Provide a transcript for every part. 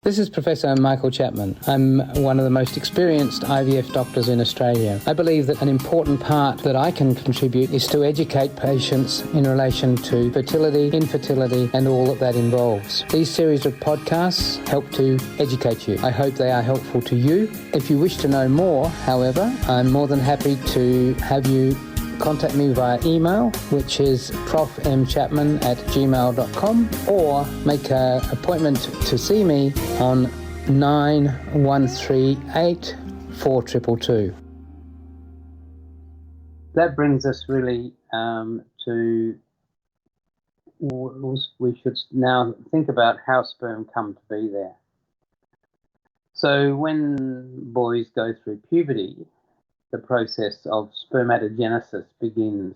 This is Professor Michael Chapman. I'm one of the most experienced IVF doctors in Australia. I believe that an important part that I can contribute is to educate patients in relation to fertility, infertility, and all that involves. These series of podcasts help to educate you. I hope they are helpful to you. If you wish to know more, however, I'm more than happy to have you contact me via email, which is profmchapman@gmail.com, or make an appointment to see me on 9138 4222. That brings us really to we should now think about how sperm come to be there. So when boys go through puberty, the process of spermatogenesis begins.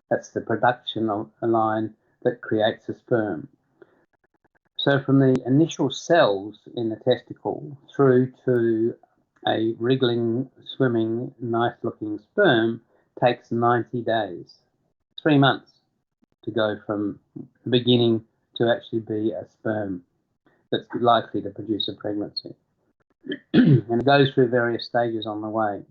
That's the production of a line that creates a sperm. So from the initial cells in the testicle through to a wriggling, swimming, nice-looking sperm takes 90 days, 3 months, to go from the beginning to actually be a sperm that's likely to produce a pregnancy. And it goes through various stages on the way.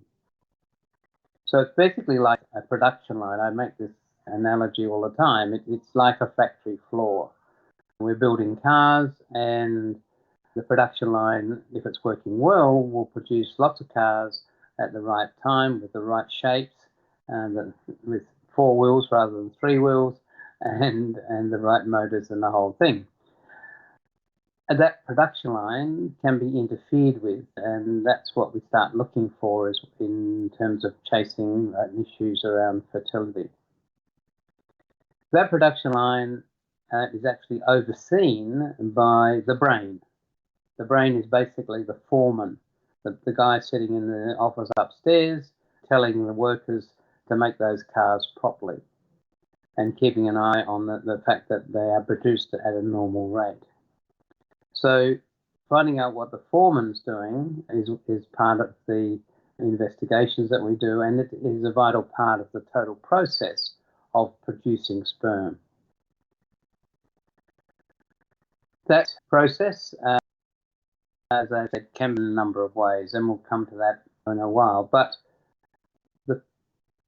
So it's basically like a production line. I make this analogy all the time. It's like a factory floor. We're building cars, and the production line, if it's working well, will produce lots of cars at the right time with the right shapes, and with 4 wheels rather than 3 wheels, and the right motors and the whole thing. And that production line can be interfered with, and that's what we start looking for is in terms of chasing issues around fertility. That production line is actually overseen by the brain. The brain is basically the foreman, the guy sitting in the office upstairs telling the workers to make those cars properly and keeping an eye on the fact that they are produced at a normal rate. So finding out what the foreman's doing is part of the investigations that we do, and it is a vital part of the total process of producing sperm. That process, as I said, can be a number of ways, and we'll come to that in a while. But the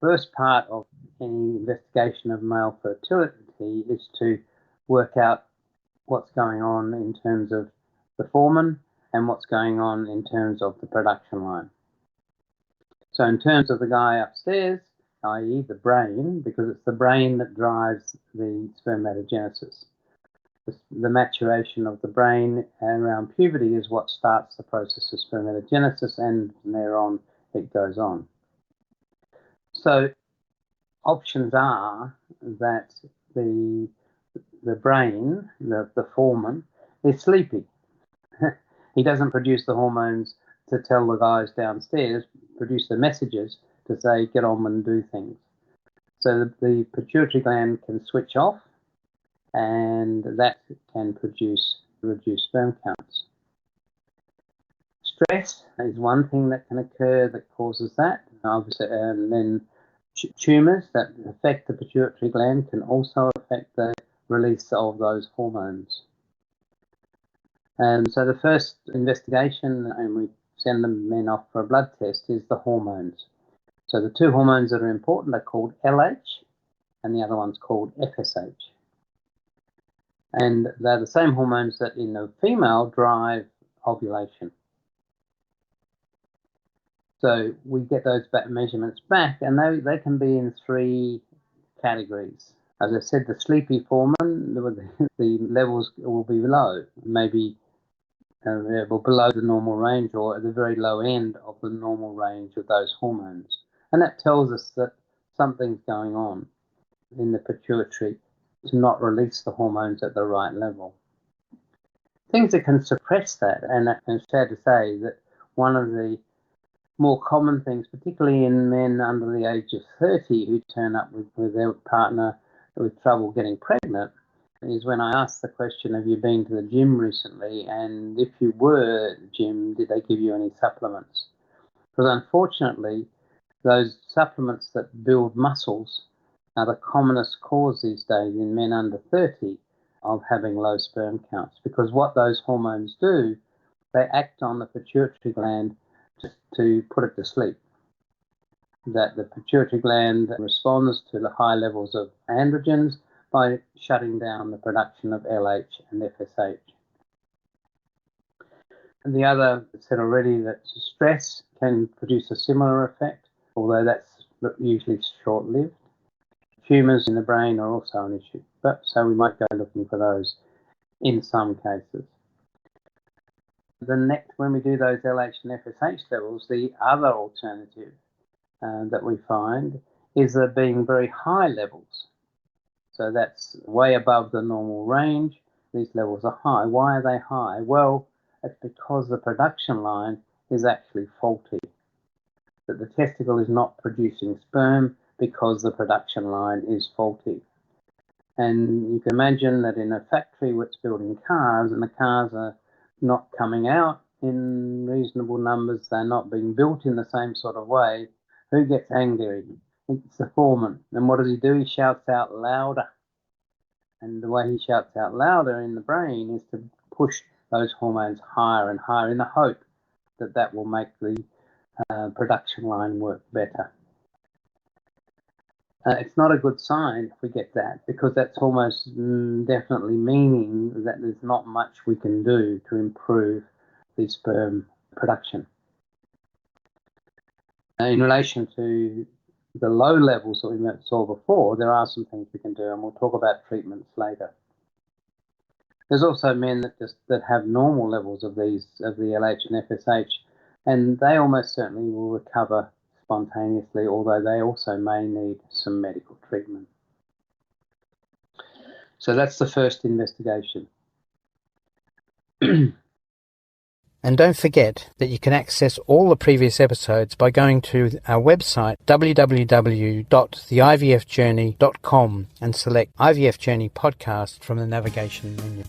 first part of any investigation of male fertility is to work out what's going on in terms of the foreman and what's going on in terms of the production line. So in terms of the guy upstairs, i.e. the brain, because it's the brain that drives the spermatogenesis. The maturation of the brain around puberty is what starts the process of spermatogenesis, and from there on it goes on. So options are that the brain, the foreman, is sleepy. He doesn't produce the hormones to tell the guys downstairs, produce the messages to say, get on and do things. So the pituitary gland can switch off, and that can reduce sperm counts. Stress is one thing that can occur that causes that. Obviously, and then tumors that affect the pituitary gland can also affect the release of those hormones. So the first investigation, and we send the men off for a blood test, is the hormones. So the 2 hormones that are important are called LH, and the other one's called FSH. And they're the same hormones that in the female drive ovulation. So we get those measurements back, and they can be in 3 categories. As I said, the sleepy foreman, the levels will be low, maybe below the normal range or at the very low end of the normal range of those hormones. And that tells us that something's going on in the pituitary to not release the hormones at the right level. Things that can suppress that, and it's sad to say that one of the more common things, particularly in men under the age of 30 who turn up with their partner with trouble getting pregnant, is when I ask the question, have you been to the gym recently? And if you were at the gym, did they give you any supplements? Because unfortunately, those supplements that build muscles are the commonest cause these days in men under 30 of having low sperm counts, because what those hormones do they act on the pituitary gland to put it to sleep. That the pituitary gland responds to the high levels of androgens by shutting down the production of LH and FSH. And the other said already that stress can produce a similar effect, although that's usually short-lived. Tumors in the brain are also an issue, so we might go looking for those in some cases. When we do those LH and FSH levels, the other alternative that we find is there being very high levels. So that's way above the normal range. These levels are high. Why are they high? Well, it's because the production line is actually faulty. That the testicle is not producing sperm because the production line is faulty. And you can imagine that in a factory that's building cars, and the cars are not coming out in reasonable numbers, they're not being built in the same sort of way, who gets angry? It's the foreman. And what does he do? He shouts out louder. And the way he shouts out louder in the brain is to push those hormones higher and higher in the hope that that will make the production line work better. It's not a good sign if we get that, because that's almost definitely meaning that there's not much we can do to improve the sperm production. In relation to the low levels that we saw before, there are some things we can do, and we'll talk about treatments later. There's also men that have normal levels of the LH and FSH, and they almost certainly will recover spontaneously, although they also may need some medical treatment. So that's the first investigation. And don't forget that you can access all the previous episodes by going to our website www.theivfjourney.com and select IVF Journey podcast from the navigation menu.